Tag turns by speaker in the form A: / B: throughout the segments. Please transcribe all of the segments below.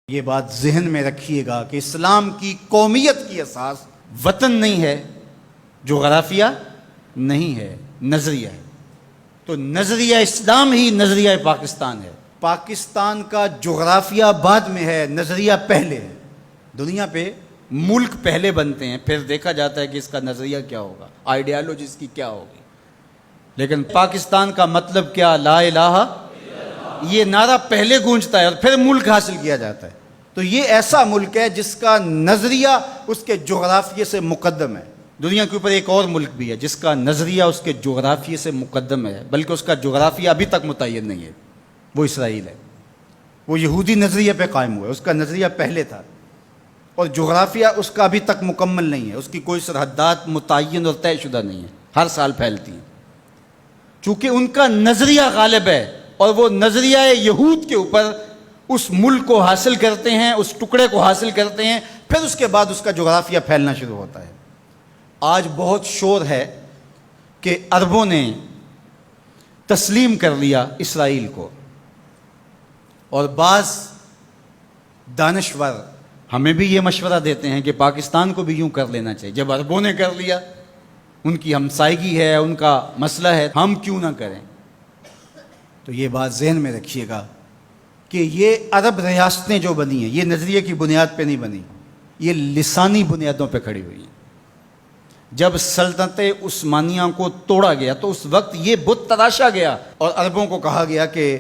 A: یہ بات ذہن میں رکھیے گا کہ اسلام کی قومیت کی اساس وطن نہیں ہے، جغرافیہ نہیں ہے، نظریہ ہے۔ تو نظریہ اسلام ہی نظریہ پاکستان ہے۔ پاکستان کا جغرافیہ بعد میں ہے، نظریہ پہلے ہے۔ دنیا پہ ملک پہلے بنتے ہیں، پھر دیکھا جاتا ہے کہ اس کا نظریہ کیا ہوگا، آئیڈیالوجی اس کی کیا ہوگی۔ لیکن پاکستان کا مطلب کیا؟ لا الہ، یہ نعرہ پہلے گونجتا ہے اور پھر ملک حاصل کیا جاتا ہے۔ تو یہ ایسا ملک ہے جس کا نظریہ اس کے جغرافیے سے مقدم ہے۔ دنیا کے اوپر ایک اور ملک بھی ہے جس کا نظریہ اس کے جغرافیے سے مقدم ہے، بلکہ اس کا جغرافیہ ابھی تک متعین نہیں ہے، وہ اسرائیل ہے۔ وہ یہودی نظریے پہ قائم ہوا ہے، اس کا نظریہ پہلے تھا، اور جغرافیہ اس کا ابھی تک مکمل نہیں ہے، اس کی کوئی سرحدات متعین اور طے شدہ نہیں ہے، ہر سال پھیلتی ہیں۔ چونکہ ان کا نظریہ غالب ہے اور وہ نظریہ یہود کے اوپر اس ملک کو حاصل کرتے ہیں، اس ٹکڑے کو حاصل کرتے ہیں، پھر اس کے بعد اس کا جغرافیہ پھیلنا شروع ہوتا ہے۔ آج بہت شور ہے کہ عربوں نے تسلیم کر لیا اسرائیل کو، اور بعض دانشور ہمیں بھی یہ مشورہ دیتے ہیں کہ پاکستان کو بھی یوں کر لینا چاہیے۔ جب عربوں نے کر لیا، ان کی ہمسائیگی ہے، ان کا مسئلہ ہے، ہم کیوں نہ کریں؟ تو یہ بات ذہن میں رکھیے گا کہ یہ عرب ریاستیں جو بنی ہیں، یہ نظریے کی بنیاد پہ نہیں بنی، یہ لسانی بنیادوں پہ کھڑی ہوئی ہیں۔ جب سلطنت عثمانیہ کو توڑا گیا تو اس وقت یہ بت تراشا گیا اور عربوں کو کہا گیا کہ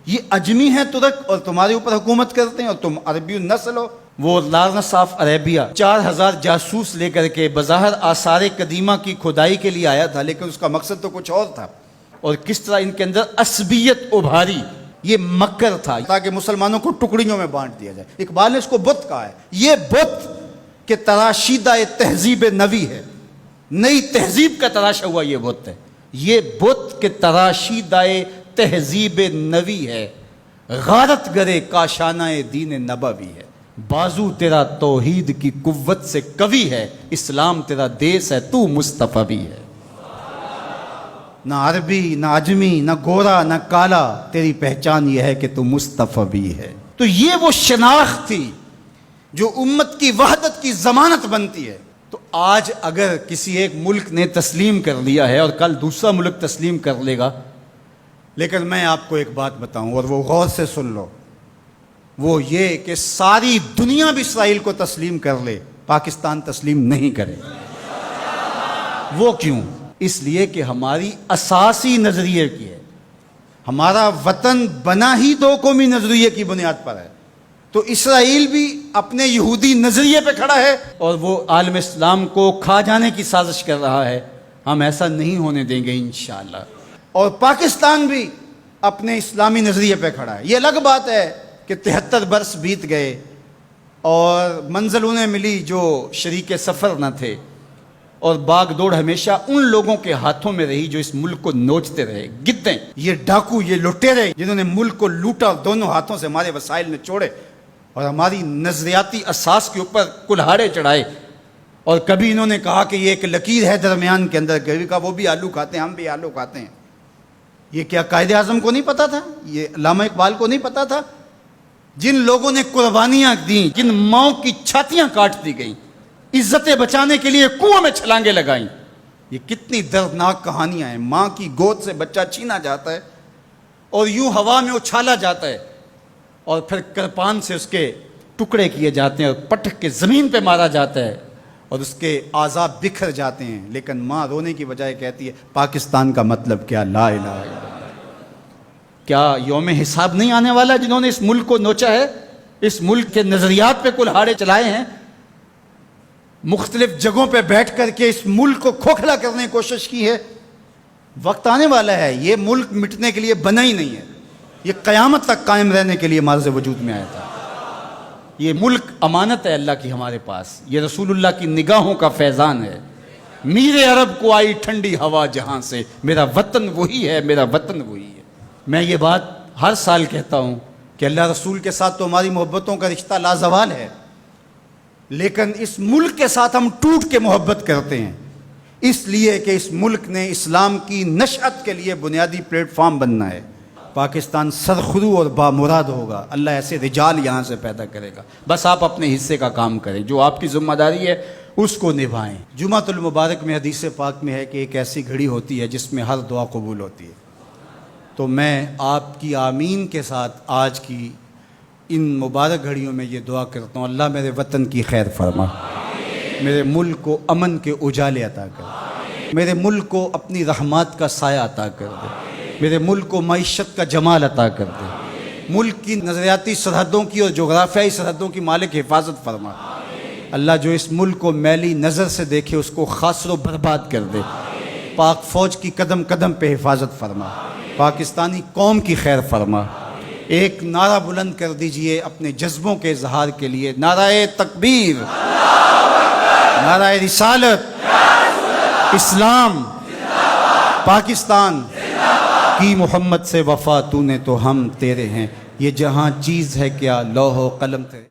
A: یہ اجمی ہیں ترک اور تمہارے اوپر حکومت کرتے ہیں اور تم عربی نسل ہو۔ وہ لارنس آف عربیہ 4000 جاسوس لے کر کے بظاہر آثار قدیمہ کی کھدائی کے لیے آیا تھا، لیکن اس کا مقصد تو کچھ اور تھا، اور کس طرح ان کے اندر عصبیت ابھاری، یہ مکر تھا تاکہ مسلمانوں کو ٹکڑیوں میں بانٹ دیا جائے۔ اقبال نے اس کو بت کہا ہے۔ یہ بت کے تراشیدہ تہذیب نوی ہے، نئی تہذیب کا تراشا ہوا یہ بت ہے۔ یہ بت کے تراشیدہ تہذیب نوی ہے، غارت گرے کاشانہ دین نبوی ہے۔ بازو تیرا توحید کی قوت سے قوی ہے، اسلام تیرا دیس ہے، تو مصطفی ہے۔ نہ عربی، نہ عجمی، نہ گورا، نہ کالا، تیری پہچان یہ ہے کہ تو مصطفی ہے۔ تو یہ وہ شناخت تھی جو امت کی وحدت کی ضمانت بنتی ہے۔ تو آج اگر کسی ایک ملک نے تسلیم کر لیا ہے اور کل دوسرا ملک تسلیم کر لے گا، لیکن میں آپ کو ایک بات بتاؤں اور وہ غور سے سن لو، وہ یہ کہ ساری دنیا بھی اسرائیل کو تسلیم کر لے، پاکستان تسلیم نہیں کرے۔ وہ کیوں؟ اس لیے کہ ہماری اساسی نظریے کی ہے، ہمارا وطن بنا ہی دو قومی نظریے کی بنیاد پر ہے۔ تو اسرائیل بھی اپنے یہودی نظریے پہ کھڑا ہے اور وہ عالم اسلام کو کھا جانے کی سازش کر رہا ہے۔ ہم ایسا نہیں ہونے دیں گے انشاءاللہ۔ اور پاکستان بھی اپنے اسلامی نظریے پہ کھڑا ہے۔ یہ الگ بات ہے کہ 73 برس بیت گئے اور منزل انہیں ملی جو شریک سفر نہ تھے، اور باغ دوڑ ہمیشہ ان لوگوں کے ہاتھوں میں رہی جو اس ملک کو نوچتے رہے۔ گدیں، یہ ڈاکو، یہ لٹیرے جنہوں نے ملک کو لوٹا، دونوں ہاتھوں سے ہمارے وسائل میں چھوڑے اور ہماری نظریاتی اساس کے اوپر کلہاڑے چڑھائے۔ اور کبھی انہوں نے کہا کہ یہ ایک لکیر ہے درمیان کے اندر، کبھی کہا وہ بھی آلو کھاتے ہیں، ہم بھی آلو کھاتے ہیں۔ یہ کیا قائد اعظم کو نہیں پتا تھا؟ یہ علامہ اقبال کو نہیں پتا تھا؟ جن لوگوں نے قربانیاں دیں، جن ماؤں کی چھاتیاں کاٹ دی گئیں، عزتیں بچانے کے لیے کنویں میں چھلانگیں لگائیں، یہ کتنی دردناک کہانیاں ہیں۔ ماں کی گود سے بچہ چھینا جاتا ہے اور یوں ہوا میں اچھالا جاتا ہے، اور پھر کرپان سے اس کے ٹکڑے کیے جاتے ہیں اور پٹک کے زمین پہ مارا جاتا ہے اور اس کے اعضاء بکھر جاتے ہیں، لیکن ماں رونے کی بجائے کہتی ہے پاکستان کا مطلب کیا؟ لا الہ الا اللہ۔ کیا یوم حساب نہیں آنے والا جنہوں نے اس ملک کو نوچا ہے، اس ملک کے نظریات پہ کلہاڑے چلائے ہیں، مختلف جگہوں پہ بیٹھ کر کے اس ملک کو کھوکھلا کرنے کی کوشش کی ہے؟ وقت آنے والا ہے، یہ ملک مٹنے کے لیے بنا ہی نہیں ہے، یہ قیامت تک قائم رہنے کے لیے معرض وجود میں آیا تھا۔ یہ ملک امانت ہے اللہ کی ہمارے پاس، یہ رسول اللہ کی نگاہوں کا فیضان ہے۔ میرے عرب کو آئی ٹھنڈی ہوا جہاں سے، میرا وطن وہی ہے، میرا وطن وہی ہے۔ میں یہ بات ہر سال کہتا ہوں کہ اللہ رسول کے ساتھ تو ہماری محبتوں کا رشتہ لازوال ہے، لیکن اس ملک کے ساتھ ہم ٹوٹ کے محبت کرتے ہیں، اس لیے کہ اس ملک نے اسلام کی نشأت کے لیے بنیادی پلیٹ فارم بننا ہے۔ پاکستان سرخرو اور بامراد ہوگا، اللہ ایسے رجال یہاں سے پیدا کرے گا۔ بس آپ اپنے حصے کا کام کریں، جو آپ کی ذمہ داری ہے اس کو نبھائیں۔ جمعۃ المبارک میں حدیث پاک میں ہے کہ ایک ایسی گھڑی ہوتی ہے جس میں ہر دعا قبول ہوتی ہے۔ تو میں آپ کی آمین کے ساتھ آج کی ان مبارک گھڑیوں میں یہ دعا کرتا ہوں، اللہ میرے وطن کی خیر فرما، میرے ملک کو امن کے اجالے عطا کر دے، میرے ملک کو اپنی رحمات کا سایہ عطا کر دے، میرے ملک کو معیشت کا جمال عطا کر دے، ملک کی نظریاتی سرحدوں کی اور جغرافیائی سرحدوں کی مالک حفاظت فرما۔ اللہ جو اس ملک کو میلی نظر سے دیکھے اس کو خاصر و برباد کر دے۔ پاک فوج کی قدم قدم پہ حفاظت فرما، پاکستانی قوم کی خیر فرما۔ ایک نعرہ بلند کر دیجئے اپنے جذبوں کے اظہار کے لیے، نعرہ تکبیر، نعرہ رسالت، اسلام، پاکستان کی محمد سے وفا، تو نے تو ہم تیرے ہیں، یہ جہاں چیز ہے کیا لوح و قلم تیرے۔